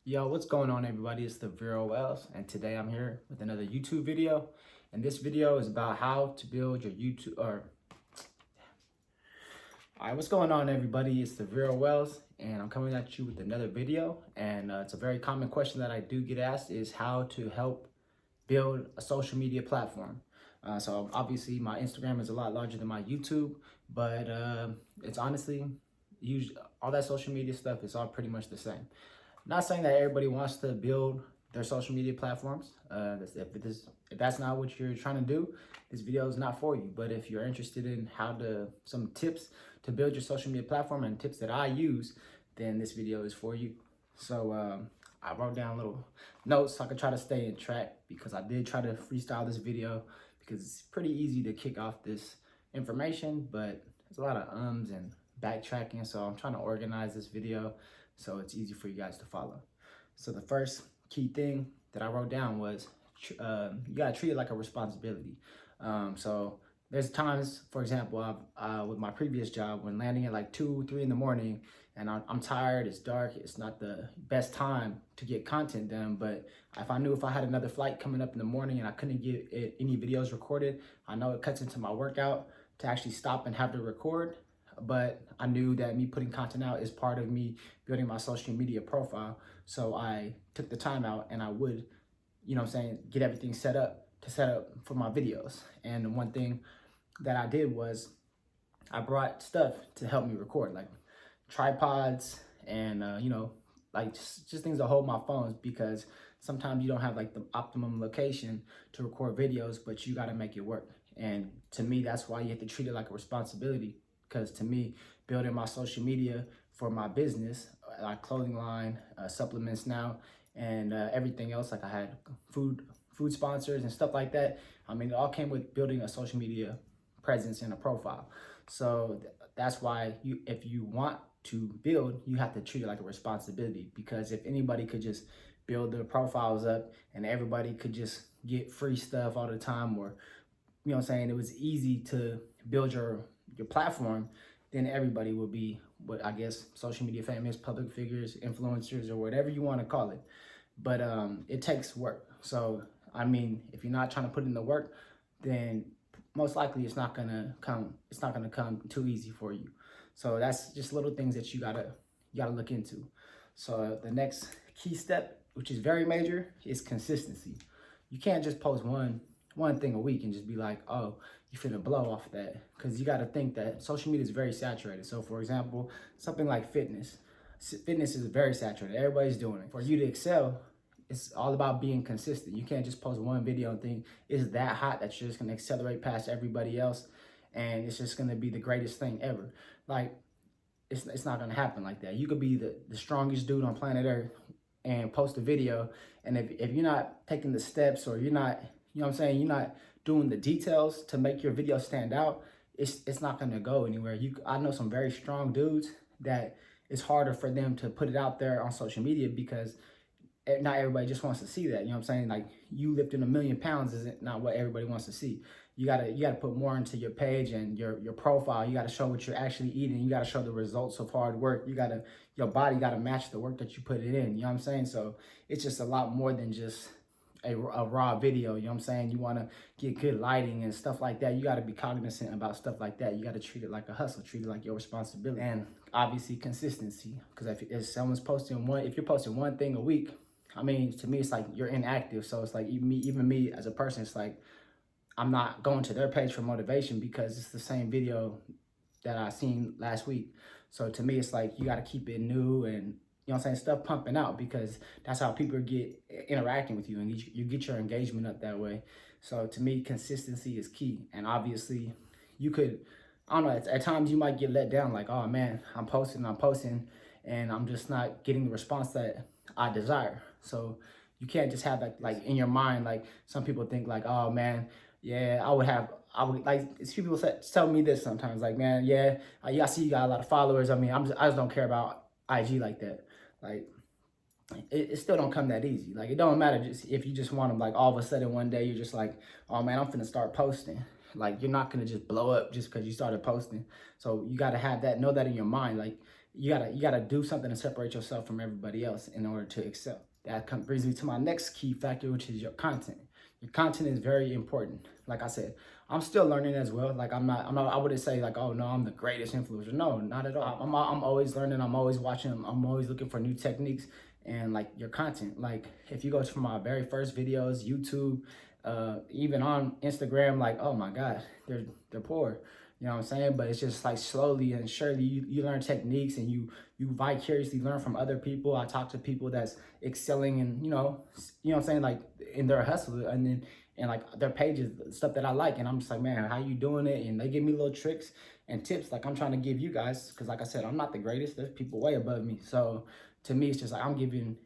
Yo, what's going on, everybody? It's the Vero Wells, and today I'm here with another YouTube video. And this video is about how to build your YouTube. Alright, what's going on, everybody? It's the Vero Wells, and I'm coming at you with another video. And it's a very common question that I do get asked is how to help build a social media platform. So obviously, my Instagram is a lot larger than my YouTube, but it's honestly, usually all that social media stuff is all pretty much the same. Not saying that everybody wants to build their social media platforms. If that's not what you're trying to do, this video is not for you. But if you're interested in some tips to build your social media platform and tips that I use, then this video is for you. So I wrote down little notes so I could try to stay in track, because I did try to freestyle this video because it's pretty easy to kick off this information, but there's a lot of ums and backtracking. So I'm trying to organize this video so it's easy for you guys to follow. So the first key thing that I wrote down was you gotta treat it like a responsibility. So there's times, for example, with my previous job, when landing at like 2, 3 in the morning, and I'm tired, it's dark, it's not the best time to get content done. But if I knew if I had another flight coming up in the morning and I couldn't get any videos recorded, I know it cuts into my workout to actually stop and have to record. But I knew that me putting content out is part of me building my social media profile. So I took the time out and I would, get everything set up for my videos. And one thing that I did was I brought stuff to help me record, like tripods and, like just things to hold my phones, because sometimes you don't have like the optimum location to record videos, but you got to make it work. And to me, that's why you have to treat it like a responsibility. Because to me, building my social media for my business, like clothing line, supplements now, and everything else, like I had food sponsors and stuff like that. I mean, it all came with building a social media presence and a profile. So that's why if you want to build, you have to treat it like a responsibility. Because if anybody could just build their profiles up and everybody could just get free stuff all the time, or it was easy to build your platform, then everybody will be what I guess social media famous, public figures, influencers, or whatever you want to call it. But it takes work. So I mean, if you're not trying to put in the work, then most likely it's not gonna come too easy for you. So that's just little things that you gotta look into. So the next key step, which is very major, is consistency. You can't just post one thing a week and just be like, oh, you finna blow off that. Because you got to think that social media is very saturated. So for example, something like fitness is very saturated. Everybody's doing it. For you to excel, it's all about being consistent. You can't just post one video and think it's that hot that you're just gonna accelerate past everybody else and it's just gonna be the greatest thing ever. Like, it's not gonna happen like that. You could be the strongest dude on planet Earth and post a video, and if you're not taking the steps, or you're not, you're not doing the details to make your video stand out, it's not gonna go anywhere. I know some very strong dudes that it's harder for them to put it out there on social media, because not everybody just wants to see that. Like, you lifting 1,000,000 pounds isn't not what everybody wants to see. You gotta put more into your page and your profile. You gotta show what you're actually eating. You gotta show the results of hard work. Your body gotta match the work that you put it in. So it's just a lot more than just a raw video. You want to get good lighting and stuff like that. You got to be cognizant about stuff like that. You got to treat it like a hustle, treat it like your responsibility, and obviously consistency. Because if someone's if you're posting one thing a week, I mean, to me, it's like you're inactive. So it's like even me as a person, it's like I'm not going to their page for motivation, because it's the same video that I seen last week. So to me, it's like you got to keep it new and stuff pumping out, because that's how people get interacting with you, and you get your engagement up that way. So to me, consistency is key. And obviously, I don't know, at times you might get let down, like, oh man, I'm posting, and I'm just not getting the response that I desire. So you can't just have that like in your mind. Like, some people think like, oh man, yeah, I would like, people tell me this sometimes, like, man, yeah, I see you got a lot of followers. I mean, I just don't care about IG like that. Like, it still don't come that easy. Like, it don't matter just if you just want them, like, all of a sudden one day you're just like, oh man, I'm finna start posting. Like, you're not gonna just blow up just because you started posting. So you gotta know that in your mind. Like, you gotta do something to separate yourself from everybody else in order to excel. Brings me to my next key factor, which is your content. Your content is very important. Like I said, I'm still learning as well. Like I wouldn't say like, oh no, I'm the greatest influencer. No, not at all. I'm always learning. I'm always watching. I'm always looking for new techniques and like your content. Like if you go to my very first videos, YouTube, even on Instagram, like, oh my God, they're poor. You know what I'm saying? But it's just like slowly and surely you learn techniques and you vicariously learn from other people. I talk to people that's excelling and you know what I'm saying, like in their hustle and like their pages, stuff that I like. And I'm just like, man, how you doing it? And they give me little tricks and tips like I'm trying to give you guys. Cause like I said, I'm not the greatest. There's people way above me. So to me, it's just like I'm giving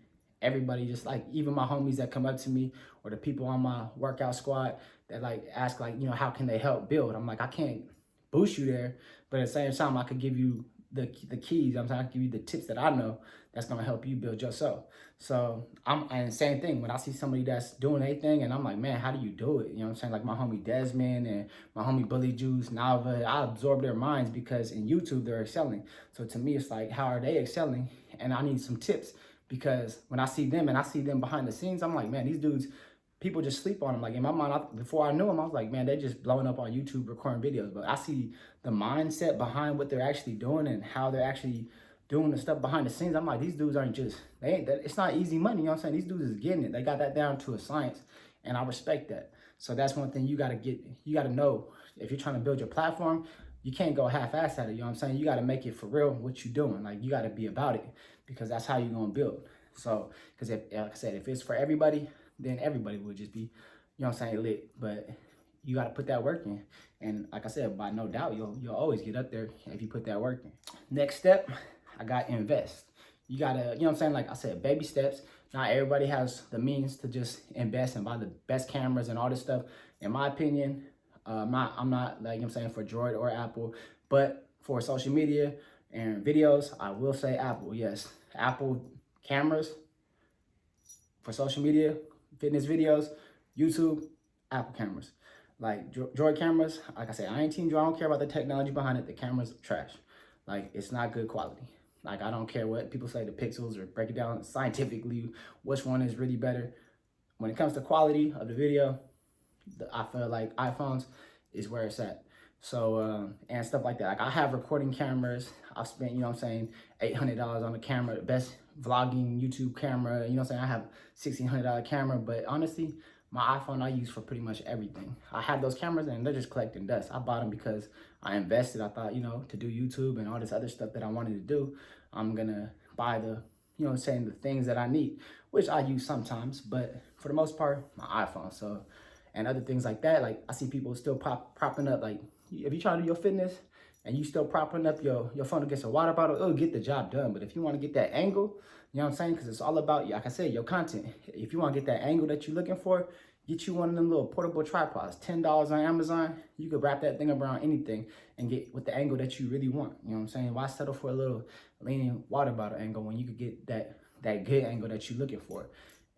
everybody, just like even my homies that come up to me or the people on my workout squad that like ask like, how can they help build? I'm like, I can't boost you there, but at the same time I could give you the keys. I'm trying to give you the tips that I know that's gonna help you build yourself. So and same thing when I see somebody that's doing anything and I'm like, man, how do you do it? You know what I'm saying? Like my homie Desmond and my homie Bully Juice, Nava, I absorb their minds because in YouTube they're excelling. So to me it's like, how are they excelling? And I need some tips because when I see them and I see them behind the scenes, I'm like, man, these dudes, people just sleep on them. Like in my mind, before I knew them, I was like, man, they're just blowing up on YouTube recording videos. But I see the mindset behind what they're actually doing and how they're actually doing the stuff behind the scenes. I'm like, these dudes aren't just, it's not easy money. You know what I'm saying? These dudes is getting it. They got that down to a science. And I respect that. So that's one thing you got to know. If you're trying to build your platform, you can't go half-ass at it. You know what I'm saying? You got to make it for real what you're doing. Like you got to be about it because that's how you're going to build. So, because like I said, if it's for everybody, then everybody would just be, you know what I'm saying, lit. But you got to put that work in. And like I said, by no doubt, you'll always get up there if you put that work in. Next step, I got invest. You got to, you know what I'm saying, like I said, baby steps. Not everybody has the means to just invest and buy the best cameras and all this stuff. In my opinion, I'm not like, you know what I'm saying, for Droid or Apple. But for social media and videos, I will say Apple. Yes, Apple cameras for social media, fitness videos, YouTube, Apple cameras. Like Droid cameras, like I said, I ain't team Droid. I don't care about the technology behind it. The camera's trash. Like it's not good quality. Like I don't care what people say, the pixels, or break it down scientifically, which one is really better. When it comes to quality of the video, I feel like iPhones is where it's at. So, and stuff like that. Like I have recording cameras. I've spent, you know what I'm saying, $800 on the camera, the best vlogging YouTube camera. You know what I'm saying? I have $1,600 camera, but honestly, my iPhone I use for pretty much everything. I have those cameras and they're just collecting dust. I bought them because I invested. I thought, to do YouTube and all this other stuff that I wanted to do, I'm gonna buy the, you know what I'm saying, the things that I need, which I use sometimes, but for the most part, my iPhone. So, and other things like that. Like I see people still propping up, like if you try to do your fitness and you still propping up your phone against a water bottle, it'll get the job done. But if you want to get that angle, you know what I'm saying? Because it's all about, like I said, your content. If you want to get that angle that you're looking for, get you one of them little portable tripods, $10 on Amazon. You could wrap that thing around anything and get with the angle that you really want. You know what I'm saying? Why settle for a little leaning water bottle angle when you could get that good angle that you're looking for?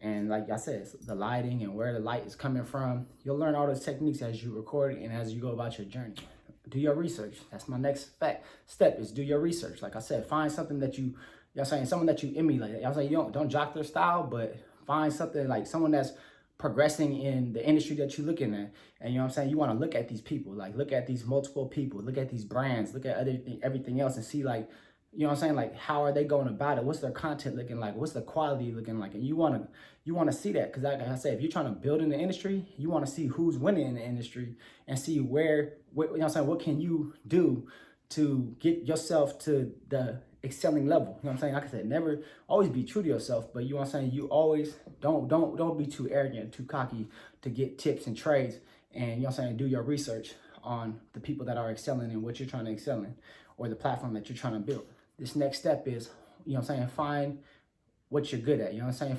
And like I said, the lighting and where the light is coming from. You'll learn all those techniques as you record and as you go about your journey. Do your research. That's my next step is do your research. Like I said, find something that you know what I'm saying, someone that you emulate. You know what I'm saying, you don't jock their style, but find something like someone that's progressing in the industry that you're looking at. And you know what I'm saying, you want to look at these people, like look at these multiple people, look at these brands, look at everything else and see like, you know what I'm saying, like how are they going about it? What's their content looking like? What's the quality looking like? And you want to see that, because like I said, if you're trying to build in the industry, you want to see who's winning in the industry and see where you know what I'm saying, what can you do to get yourself to the excelling level. You know what I'm saying? Like I said, never always be true to yourself, but you know what I'm saying, you always don't be too arrogant, too cocky to get tips and trades, and you know what I'm saying, do your research on the people that are excelling in what you're trying to excel in or the platform that you're trying to build. This next step is, you know what I'm saying, find what you're good at. You know what I'm saying?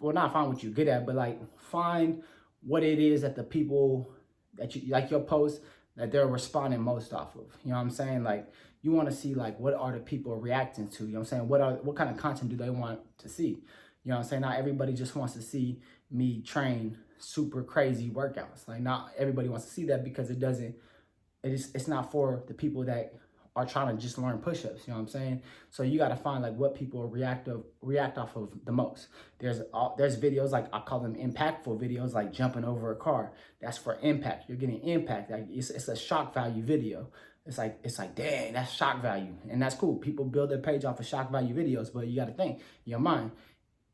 Not find what you're good at, but like find what it is that the people that you like your post that they're responding most off of. You know what I'm saying? Like you want to see like what are the people reacting to? You know what I'm saying? What kind of content do they want to see? You know what I'm saying? Not everybody just wants to see me train super crazy workouts. Like not everybody wants to see that because it's not for the people that are trying to just learn push-ups, you know what I'm saying? So you got to find like what people react off of the most. There's videos, like I call them impactful videos, like jumping over a car. That's for impact. You're getting impact. Like it's a shock value video. It's like dang, that's shock value, and that's cool. People build their page off of shock value videos, but you got to think in your mind,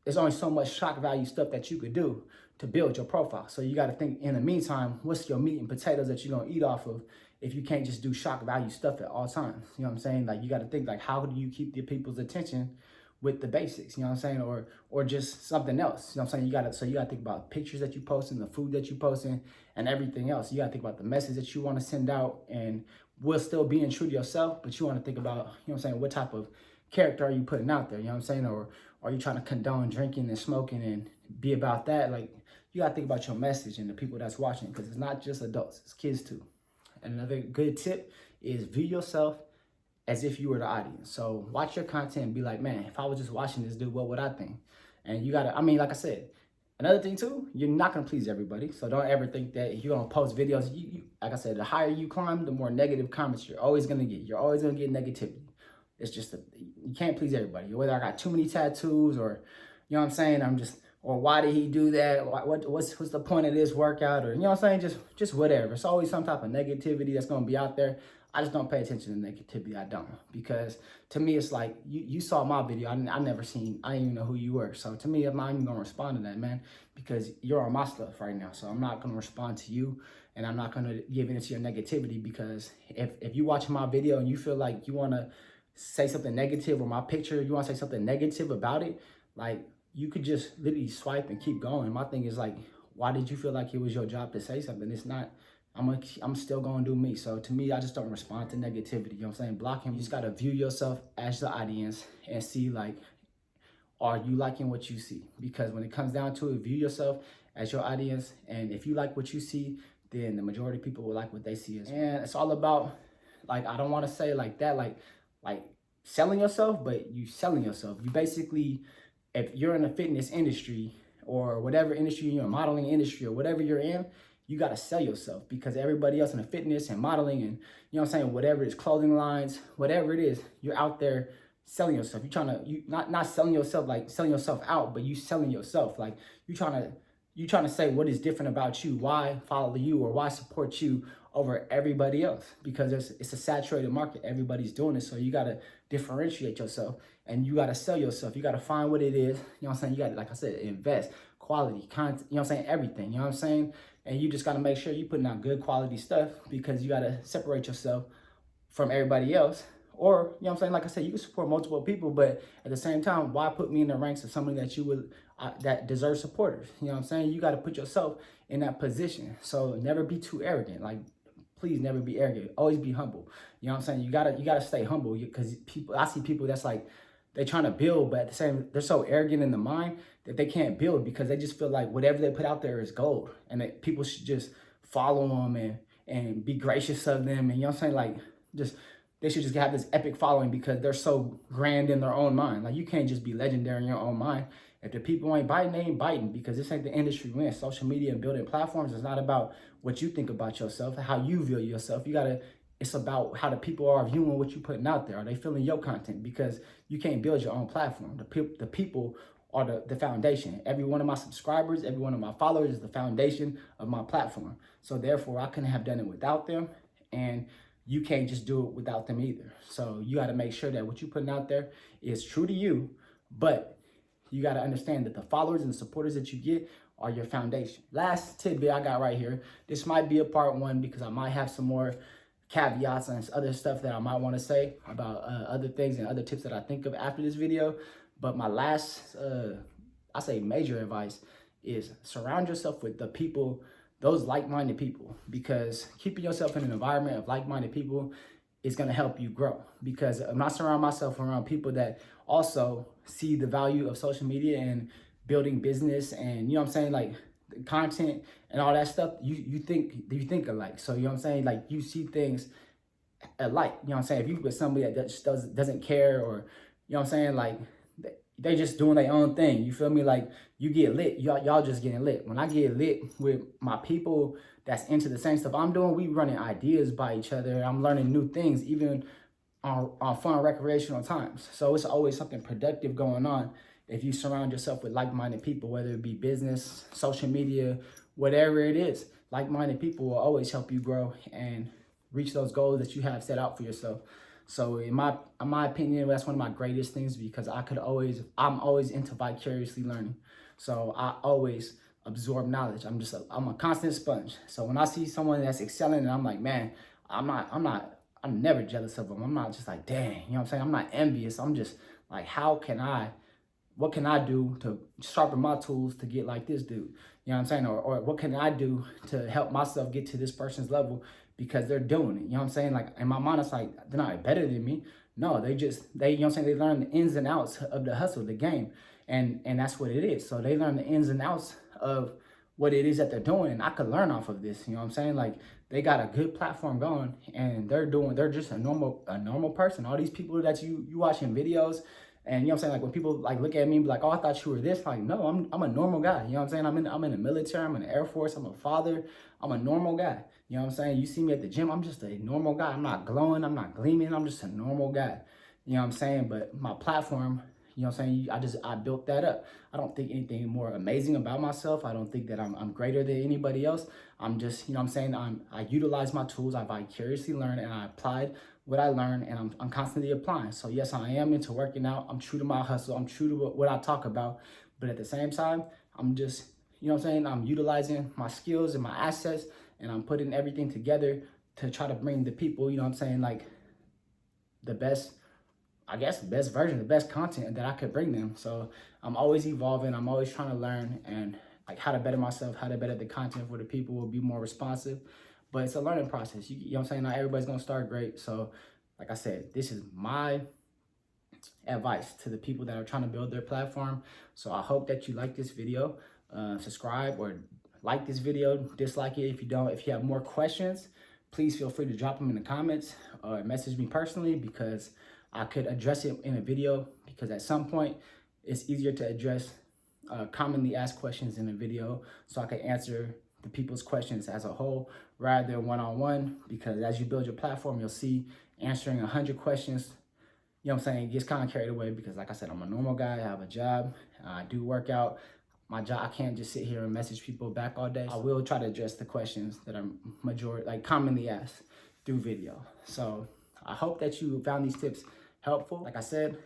there's only so much shock value stuff that you could do to build your profile. So you got to think in the meantime, what's your meat and potatoes that you're gonna eat off of if you can't just do shock value stuff at all times? You know what I'm saying? Like you got to think like, how do you keep the people's attention with the basics? You know what I'm saying? Or just something else. You know what I'm saying? You got to think about pictures that you posting, the food that you posting, and everything else. You got to think about the message that you want to send out, and will still being true to yourself, but you want to think about, you know what I'm saying, what type of character are you putting out there? You know what I'm saying? Or are you trying to condone drinking and smoking and be about that? Like, you got to think about your message and the people that's watching, because it's not just adults, it's kids too. And another good tip is view yourself as if you were the audience. So watch your content and be like, man, if I was just watching this dude, what would I think? And you got to, I mean, like I said, another thing too, you're not going to please everybody. So don't ever think that if you're going to post videos, like I said, the higher you climb, the more negative comments you're always going to get. You're always going to get negativity. It's just, you can't please everybody. Whether I got too many tattoos, or, you know what I'm saying, or why did he do that? What's the point of this workout? Or, you know what I'm saying, just whatever. It's always some type of negativity that's going to be out there. I just don't pay attention to negativity. I don't, because to me, it's like, you saw my video. I didn't even know who you were. So to me, I'm not even going to respond to that, man, because you're on my stuff right now. So I'm not going to respond to you, and I'm not going to give into your negativity, because if you watch my video and you feel like you want to say something negative, or my picture, you want to say something negative about it, like, you could just literally swipe and keep going. My thing is like, why did you feel like it was your job to say something? It's not. I'm still going to do me. So to me, I just don't respond to negativity. You know what I'm saying? Block him. You just got to view yourself as the audience and see, like, are you liking what you see? Because when it comes down to it, view yourself as your audience. And if you like what you see, then the majority of people will like what they see as well. And it's all about, like, I don't want to say like that, like selling yourself, but you selling yourself. You basically, if you're in the fitness industry or whatever industry you're in, modeling industry or whatever you're in, you got to sell yourself, because everybody else in the fitness and modeling and, you know what I'm saying, whatever it is, clothing lines, whatever it is, you're out there selling yourself. You're trying to, not selling yourself like selling yourself out, but you selling yourself. Like, you trying to say what is different about you, why follow you, or why support you over everybody else, because it's a saturated market. Everybody's doing it. So you got to differentiate yourself, and you got to sell yourself. You got to find what it is. You know what I'm saying? You got to, like I said, invest, quality, content, you know what I'm saying? Everything, you know what I'm saying? And you just got to make sure you're putting out good quality stuff, because you got to separate yourself from everybody else. Or, you know what I'm saying? Like I said, you can support multiple people, but at the same time, why put me in the ranks of somebody that you would, that deserves supporters? You know what I'm saying? You got to put yourself in that position. So never be too arrogant. Like, please never be arrogant. Always be humble. You know what I'm saying? You gotta stay humble, because I see people that's like, they're trying to build, but at the same, they're so arrogant in the mind that they can't build, because they just feel like whatever they put out there is gold, and that people should just follow them and be gracious of them. And, you know what I'm saying? Like, they should just have this epic following because they're so grand in their own mind. Like, you can't just be legendary in your own mind. If the people ain't biting, they ain't biting, because this ain't the industry we're in. Social media and building platforms is not about what you think about yourself, how you view yourself. It's about how the people are viewing what you're putting out there. Are they feeling your content? Because you can't build your own platform. The people are the foundation. Every one of my subscribers, every one of my followers is the foundation of my platform. So therefore, I couldn't have done it without them, and you can't just do it without them either. So you got to make sure that what you're putting out there is true to you, but you got to understand that the followers and the supporters that you get are your foundation. Last tidbit I got right here. This might be a part one, because I might have some more caveats and other stuff that I might want to say about other things and other tips that I think of after this video. But my last, I say major advice is surround yourself with the people, those like-minded people, because keeping yourself in an environment of like-minded people is going to help you grow. Because I'm not surrounding myself around people that also see the value of social media and building business, and, you know what I'm saying, like, content and all that stuff, you think alike. So, you know what I'm saying, like, you see things alike. You know what I'm saying? If you with somebody that just doesn't care, or, you know what I'm saying, like, they just doing their own thing, you feel me? Like, you get lit, y'all just getting lit. When I get lit with my people that's into the same stuff I'm doing, we running ideas by each other. I'm learning new things, even on fun recreational times. So it's always something productive going on if you surround yourself with like-minded people, whether it be business, social media, whatever it is. Like-minded people will always help you grow and reach those goals that you have set out for yourself. So in my opinion, that's one of my greatest things, because I'm always into vicariously learning. So I always absorb knowledge. I'm a constant sponge. So when I see someone that's excelling, and I'm like, man, I'm never jealous of them. I'm not just like, dang, you know what I'm saying? I'm not envious. I'm just like, what can I do to sharpen my tools to get like this dude? You know what I'm saying? Or what can I do to help myself get to this person's level because they're doing it? You know what I'm saying? Like, in my mind, it's like, they're not better than me. No, they, you know what I'm saying? They learn the ins and outs of the hustle, the game. And that's what it is. So they learn the ins and outs of what it is that they're doing. And I could learn off of this. You know what I'm saying? Like, they got a good platform going, and they're just a normal person. All these people that you watching videos, and you know what I'm saying, like, when people like look at me and be like, oh, I thought you were this, like, no, I'm a normal guy. You know what I'm saying? I'm in the military, I'm in the Air Force, I'm a father, I'm a normal guy. You know what I'm saying? You see me at the gym, I'm just a normal guy. I'm not glowing, I'm not gleaming, I'm just a normal guy. You know what I'm saying? But my platform, you know what I'm saying, I built that up. I don't think anything more amazing about myself. I don't think that I'm greater than anybody else. I'm just, you know what I'm saying, I utilize my tools, I vicariously learn, and I applied what I learned, and I'm constantly applying. So yes, I am into working out. I'm true to my hustle. I'm true to what I talk about. But at the same time, I'm just, you know what I'm saying, I'm utilizing my skills and my assets, and I'm putting everything together to try to bring the people, you know what I'm saying, like, the best, I guess, the best version, the best content that I could bring them. So I'm always evolving. I'm always trying to learn, and like, how to better myself, how to better the content for the people, will be more responsive. But it's a learning process. You know what I'm saying? Not everybody's going to start great. So like I said, this is my advice to the people that are trying to build their platform. So I hope that you like this video. Subscribe or like this video, dislike it if you don't. If you have more questions, please feel free to drop them in the comments or message me personally, because I could address it in a video, because at some point it's easier to address commonly asked questions in a video, so I can answer the people's questions as a whole rather than one-on-one. Because as you build your platform, you'll see answering 100 questions, you know what I'm saying, it gets kind of carried away, because like I said, I'm a normal guy. I have a job, I do work out. My job, I can't just sit here and message people back all day. I will try to address the questions that are commonly asked through video. So I hope that you found these tips helpful. Like I said,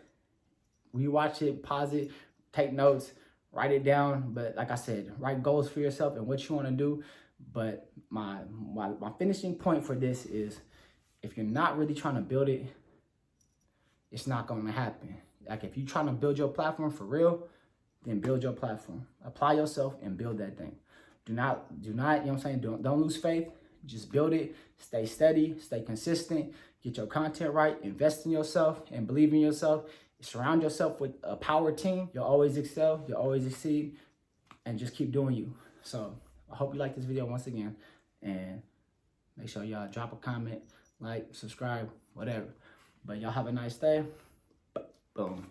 rewatch it, pause it, take notes, write it down. But like I said, write goals for yourself and what you want to do. But my finishing point for this is, if you're not really trying to build it, it's not going to happen. Like, if you're trying to build your platform for real, then build your platform. Apply yourself and build that thing. Do not, you know what I'm saying, don't lose faith. Just build it, stay steady, stay consistent, get your content right, invest in yourself and believe in yourself. Surround yourself with a power team. You'll always excel, you'll always exceed, and just keep doing you. So I hope you like this video once again, and make sure y'all drop a comment, like, subscribe, whatever. But y'all have a nice day. Boom.